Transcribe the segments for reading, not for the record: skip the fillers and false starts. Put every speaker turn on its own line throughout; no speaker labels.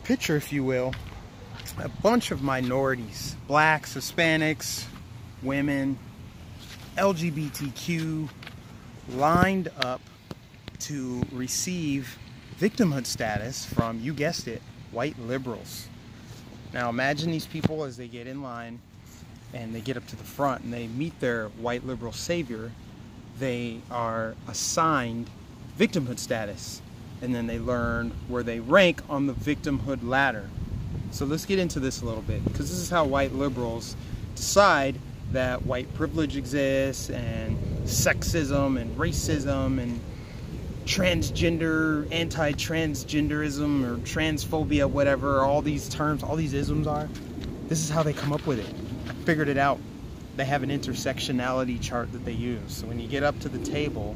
picture, if you will, a bunch of minorities, blacks, Hispanics, women, LGBTQ, lined up to receive victimhood status from, you guessed it, white liberals. Now imagine these people as they get in line and they get up to the front and they meet their white liberal savior. They are assigned victimhood status, and then they learn where they rank on the victimhood ladder. So let's get into this a little bit, because this is how white liberals decide that white privilege exists, and sexism and racism and transgender, anti-transgenderism or transphobia, whatever all these terms, all these isms are. This is how they come up with it. I figured it out. They have an intersectionality chart that they use. So when you get up to the table,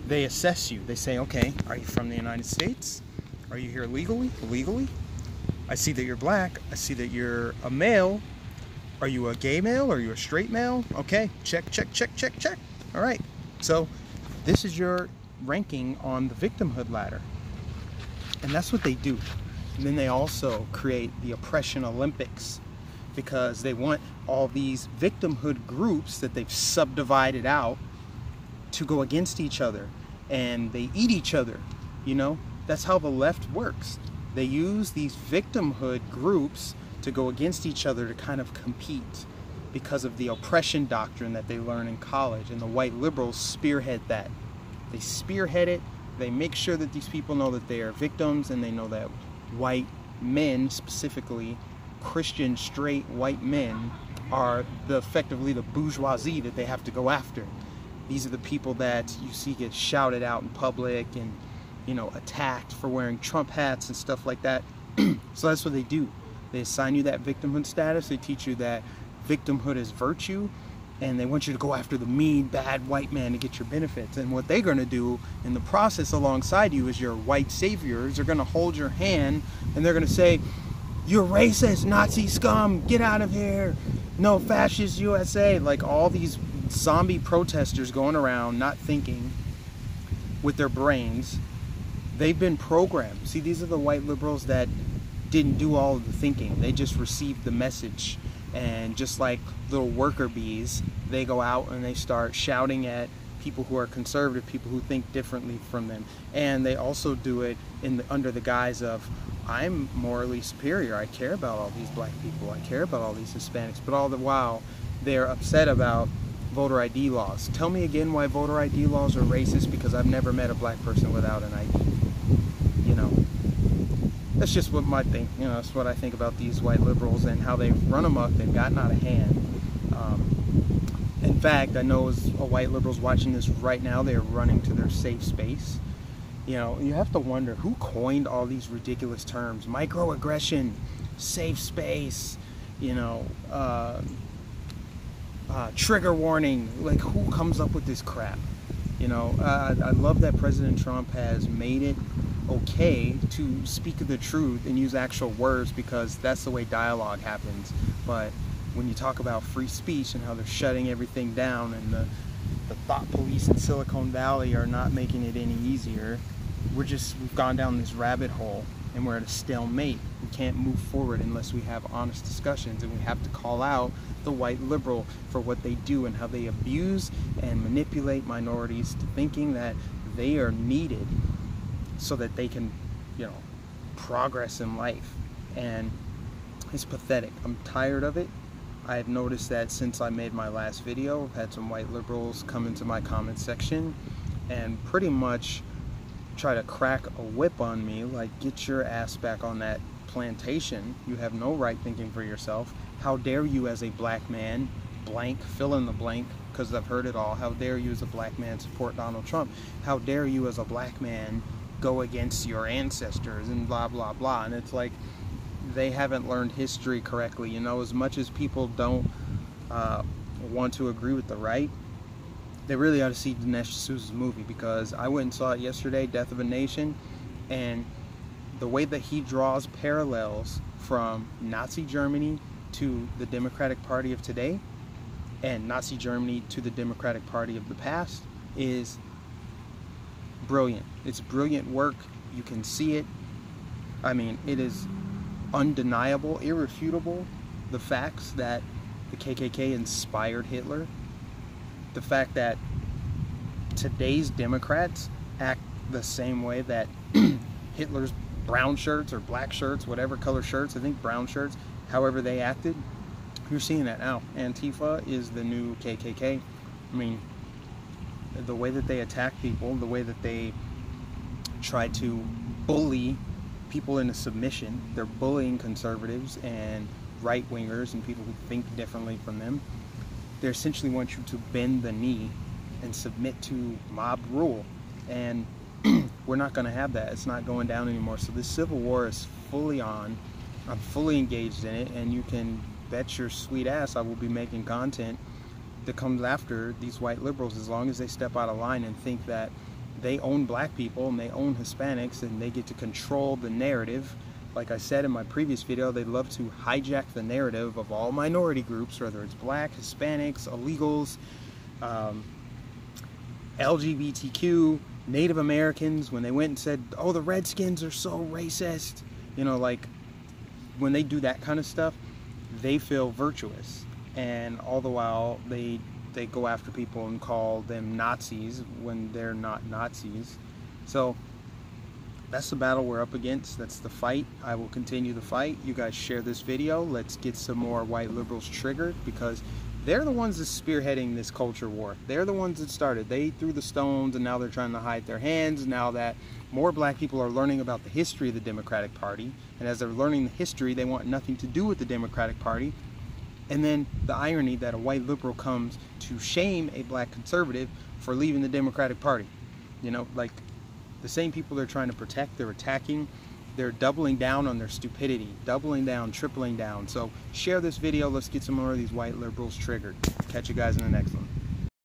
they assess you. They say, okay, are you from the United States? Are you here legally? I see that you're black. I see that you're a male. Are you a gay male? Are you a straight male? Okay, check. All right, so this is your ranking on the victimhood ladder. And that's what they do. And then they also create the Oppression Olympics, because they want all these victimhood groups that they've subdivided out to go against each other, and they eat each other. You know, that's how the left works. They use these victimhood groups to go against each other to kind of compete, because of the oppression doctrine that they learn in college, and the white liberals spearhead that. They spearhead it. They make sure that these people know that they are victims, and they know that white men, specifically Christian straight white men, are effectively the bourgeoisie that they have to go after. These are the people that you see get shouted out in public and, you know, attacked for wearing Trump hats and stuff like that. So that's what they do. They assign you that victimhood status. They teach you that victimhood is virtue, and they want you to go after the mean, bad white man to get your benefits. And what they're going to do in the process alongside you as your white saviors, they're going to hold your hand and they're going to say, "You're racist, Nazi scum, get out of here. No, fascist USA." Like all these zombie protesters going around not thinking with their brains. They've been programmed. See, these are the white liberals that didn't do all of the thinking. They just received the message. And just like little worker bees, they go out and they start shouting at people who are conservative, people who think differently from them. And they also do it under the guise of, I'm morally superior. I care about all these black people. I care about all these Hispanics. But all the while, they're upset about voter ID laws. Tell me again why voter ID laws are racist, because I've never met a black person without an ID. You know, that's just what my think. You know, that's what I think about these white liberals and how they've run amok. They've gotten out of hand. In fact, I know as a white liberals watching this right now, they're running to their safe space. You know, you have to wonder who coined all these ridiculous terms: microaggression, safe space, you know, trigger warning. Like, who comes up with this crap? You know, I love that President Trump has made it okay to speak the truth and use actual words, because that's the way dialogue happens. But when you talk about free speech and how they're shutting everything down, and the thought police in Silicon Valley are not making it any easier, we've gone down this rabbit hole and we're at a stalemate. We can't move forward unless we have honest discussions, and we have to call out the white liberal for what they do and how they abuse and manipulate minorities to thinking that they are needed so that they can, you know, progress in life. And it's pathetic. I'm tired of it. I have noticed that since I made my last video, I've had some white liberals come into my comment section and pretty much try to crack a whip on me, like, get your ass back on that plantation. You have no right thinking for yourself. How dare you as a black man, blank, fill in the blank, because I've heard it all. How dare you as a black man support Donald Trump? How dare you as a black man go against your ancestors, and blah, blah, blah. And it's like, they haven't learned history correctly. You know, as much as people don't want to agree with the right, they really ought to see Dinesh D'Souza's movie, because I went and saw it yesterday, Death of a Nation, and the way that he draws parallels from Nazi Germany to the Democratic Party of today, and Nazi Germany to the Democratic Party of the past, is brilliant. It's brilliant work. You can see it. I mean, it is undeniable, irrefutable, the facts that the KKK inspired Hitler, the fact that today's Democrats act the same way that Hitler's brown shirts or black shirts, whatever color shirts, I think brown shirts, however they acted, you're seeing that now. Antifa is the new KKK. I mean, the way that they attack people, the way that they try to bully people into submission, they're bullying conservatives and right-wingers and people who think differently from them. They essentially want you to bend the knee and submit to mob rule, and we're not going to have that. It's not going down anymore. So this civil war is fully on. I'm fully engaged in it, and you can bet your sweet ass I will be making content that comes after these white liberals, as long as they step out of line and think that they own black people and they own Hispanics and they get to control the narrative. Like I said in my previous video, they love to hijack the narrative of all minority groups, whether it's black, Hispanics, illegals, LGBTQ, Native Americans. When they went and said, oh, the Redskins are so racist, you know, like when they do that kind of stuff, they feel virtuous, and all the while they go after people and call them Nazis when they're not Nazis. So that's the battle we're up against. That's the fight. I will continue the fight. You guys share this video. Let's get some more white liberals triggered, because they're the ones that's spearheading this culture war. They're the ones that started. They threw the stones, and now they're trying to hide their hands. Now that more black people are learning about the history of the Democratic Party, and as they're learning the history, they want nothing to do with the Democratic Party. And then the irony that a white liberal comes to shame a black conservative for leaving the Democratic Party. You know, like the same people they're trying to protect, they're attacking. They're doubling down on their stupidity, doubling down, tripling down. So share this video. Let's get some more of these white liberals triggered. Catch you guys in the next one.